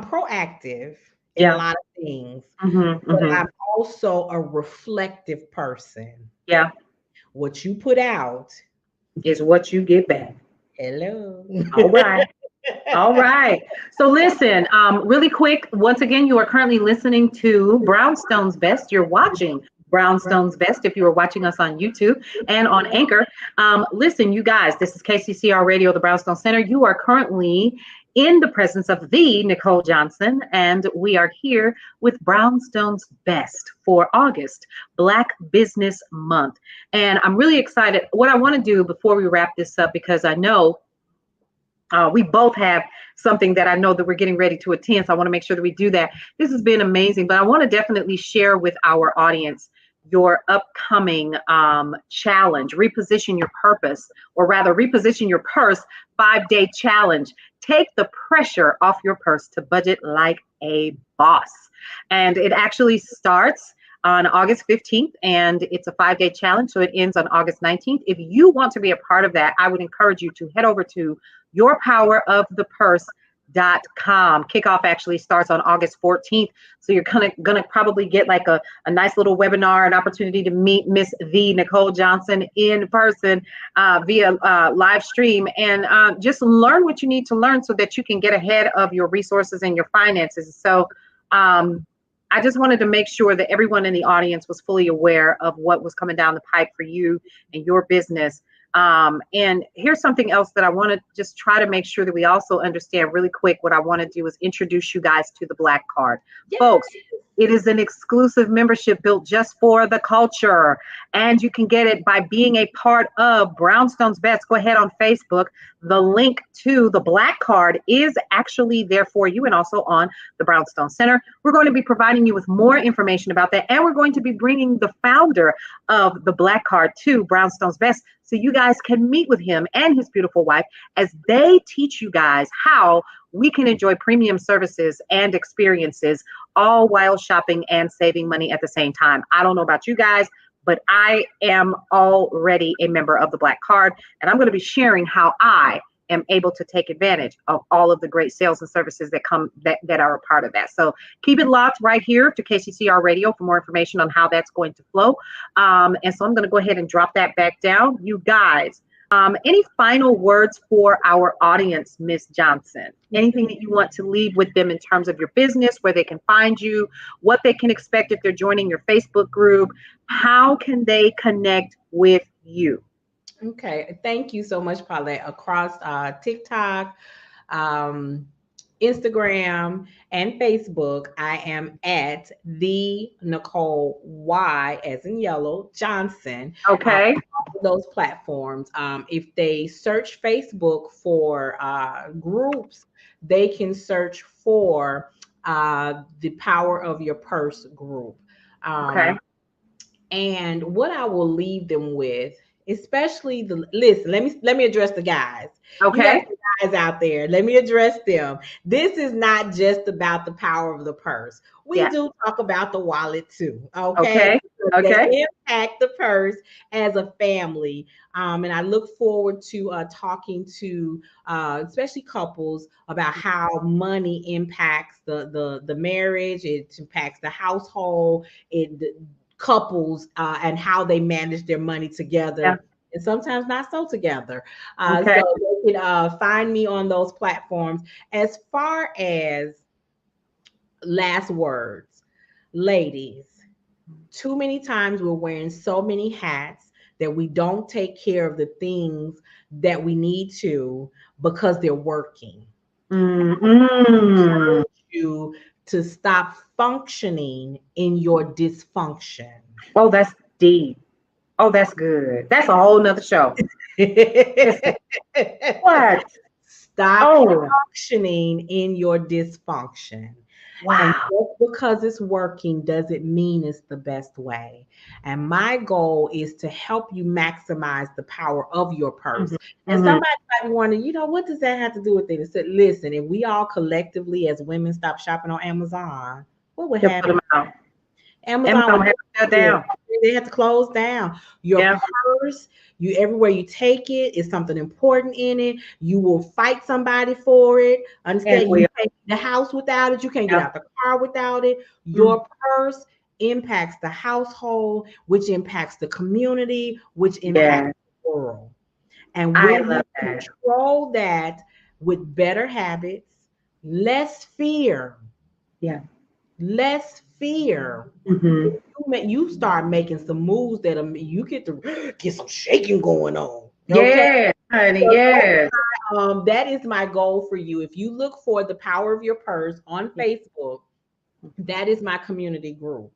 proactive in a Yeah. lot of things, Mhm. but Mhm. I'm also a reflective person. Yeah. What you put out, Is what you get back. hello. All right. All right. So listen, really quick, once again, you are currently listening to Brownstone's Best. You're watching Brownstone's Best if you are watching us on YouTube and on Anchor. Listen, you guys, this is KCCR Radio, the Brownstone Center. You are currently in the presence of the Nicole Johnson, and we are here with Brownstone's Best for August, Black Business Month. And I'm really excited. What I want to do before we wrap this up, because I know we both have something that I know that we're getting ready to attend. So I want to make sure that we do that. This has been amazing, but I want to definitely share with our audience your upcoming challenge, Reposition Your Purpose, or rather, Reposition Your Purse 5-day challenge. Take the pressure off your purse to budget like a boss. And it actually starts on August 15th, and it's a 5-day challenge, so it ends on August 19th. If you want to be a part of that, I would encourage you to head over to yourpowerofthepurse.com. Kickoff actually starts on August 14th, so you're gonna probably get like a nice little webinar, an opportunity to meet Miss the Nicole Johnson in person via live stream, and just learn what you need to learn so that you can get ahead of your resources and your finances. So I just wanted to make sure that everyone in the audience was fully aware of what was coming down the pipe for you and your business. And here's something else that I want to just try to make sure that we also understand really quick. What I want to do is introduce you guys to the Black Card. Yes. Folks, it is an exclusive membership built just for the culture, and you can get it by being a part of Brownstone's Best. Go ahead on Facebook. The link to the Black Card is actually there for you, and also on the Brownstone Center. We're going to be providing you with more information about that, and we're going to be bringing the founder of the Black Card to Brownstone's Best, so you guys can meet with him and his beautiful wife as they teach you guys how we can enjoy premium services and experiences, all while shopping and saving money at the same time. I don't know about you guys, but I am already a member of the Black Card, and I'm going to be sharing how I am able to take advantage of all of the great sales and services that are a part of that. So keep it locked right here to KCCR Radio for more information on how that's going to flow. And so I'm going to go ahead and drop that back down. You guys, any final words for our audience, Miss Johnson? Anything that you want to leave with them in terms of your business, where they can find you, what they can expect if they're joining your Facebook group? How can they connect with you? Okay, thank you so much, Paulette. Across TikTok, Instagram, and Facebook, I am at the Nicole Y as in yellow Johnson. Okay. Those platforms. If they search Facebook for groups, they can search for the Power of Your Purse group. Okay. And what I will leave them with, especially listen, let me address the guys. Okay. You got the guys out there. Let me address them. This is not just about the power of the purse. We do talk about the wallet too. Okay. They impact the purse as a family. And I look forward to talking to especially couples about how money impacts the marriage. It impacts the household. Couples and how they manage their money together, and sometimes not so together. So they can find me on those platforms. As far as last words, ladies, too many times we're wearing so many hats that we don't take care of the things that we need to because they're working. I want you to stop functioning in your dysfunction. Oh, that's deep. Oh, that's good. That's a whole nother show. What? Stop functioning in your dysfunction. Wow. And just because it's working doesn't mean it's the best way. And my goal is to help you maximize the power of your purse. And somebody might be wondering, what does that have to do with it? I said, listen, if we all collectively as women stop shopping on Amazon, what would happen? Amazon had to shut down. They have to close down. Your purse, everywhere you take it, is something important in it. You will fight somebody for it. Understand? You can't get the house without it. You can't get out the car without it. Your purse impacts the household, which impacts the community, which impacts the world. And when we control that with better habits, less fear. Yeah. Less fear. You start making some moves that you get to get some shaking going on. Okay? Yeah, honey. Yeah. That is my goal for you. If you look for the Power of Your Purse on Facebook, that is my community group.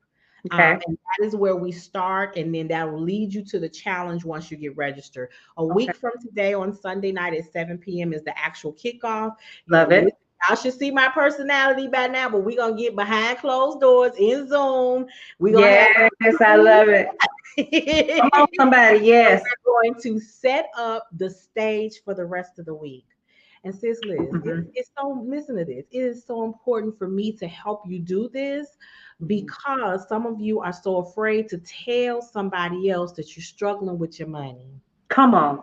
And that is where we start, and then that will lead you to the challenge once you get registered. A week from today on Sunday night at 7 p.m. is the actual kickoff. Love it. I should see my personality by now, but we're going to get behind closed doors in Zoom. We're going to I love it. Come on, somebody, yes. We're going to set up the stage for the rest of the week. And sis Liz, it's so, listen to this. It is so important for me to help you do this because some of you are so afraid to tell somebody else that you're struggling with your money. Come on.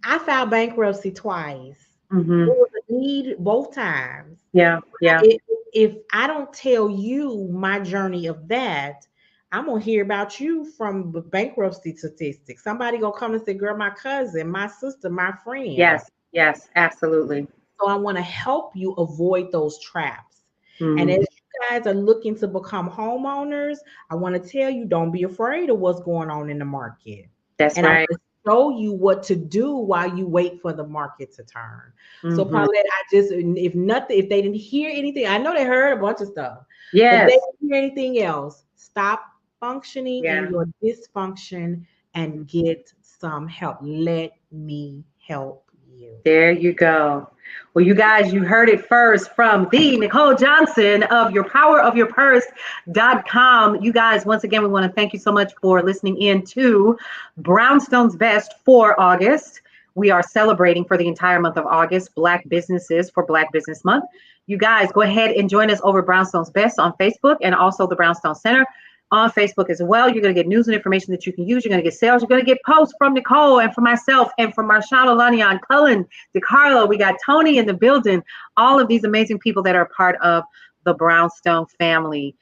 I filed bankruptcy twice. It Mm-hmm. was a need both times. Yeah, yeah. If, if I don't tell you my journey of that, I'm gonna hear about you from the bankruptcy statistics. Somebody gonna come and say, "Girl, my cousin, my sister, my friend." Yes, yes, absolutely. So I want to help you avoid those traps. And as Mm, you guys are looking to become homeowners, I want to tell you, don't be afraid of what's going on in the market. that's And I right. want to show you what to do while you wait for the market to turn. So Hmm. Paulette, I just, if nothing, if they didn't hear anything, I know they heard a bunch of stuff, but if they Yes, didn't hear anything else, stop functioning in yeah. your dysfunction and get some help. Let me help you. There you go. Well, you guys, you heard it first from the Nicole Johnson of yourpowerofyourpurse.com. You guys, once again, we want to thank you so much for listening in to Brownstone's Best for August. We are celebrating for the entire month of August Black businesses for Black Business Month. You guys, go ahead and join us over Brownstone's Best on Facebook and also the Brownstone Center on Facebook as well. You're going to get news and information that you can use. You're going to get sales. You're going to get posts from Nicole and from myself and from Marshall, Lanian, Cullen, DeCarlo. We got Tony in the building. All of these amazing people that are part of the Brownstone family.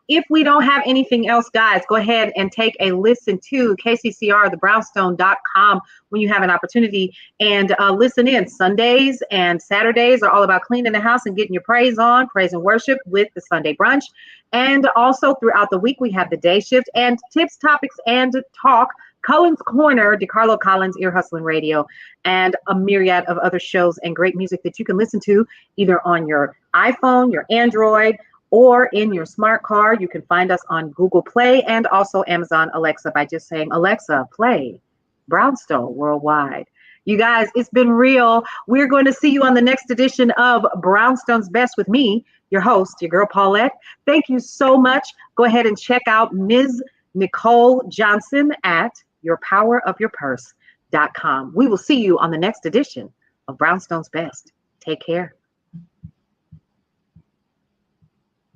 If we don't have anything else, guys, go ahead and take a listen to KCCR, thebrownstone.com when you have an opportunity and listen in. Sundays and Saturdays are all about cleaning the house and getting your praise on, praise and worship with the Sunday brunch. And also throughout the week, we have the day shift and tips, topics, and talk. Cullen's Corner, DeCarlo Collins, Ear Hustling Radio, and a myriad of other shows and great music that you can listen to either on your iPhone, your Android, or in your smart car. You can find us on Google Play and also Amazon Alexa by just saying, Alexa, play Brownstone Worldwide. You guys, it's been real. We're going to see you on the next edition of Brownstone's Best with me, your host, your girl Paulette. Thank you so much. Go ahead and check out Ms. Nicole Johnson at yourpowerofyourpurse.com. We will see you on the next edition of Brownstone's Best. Take care.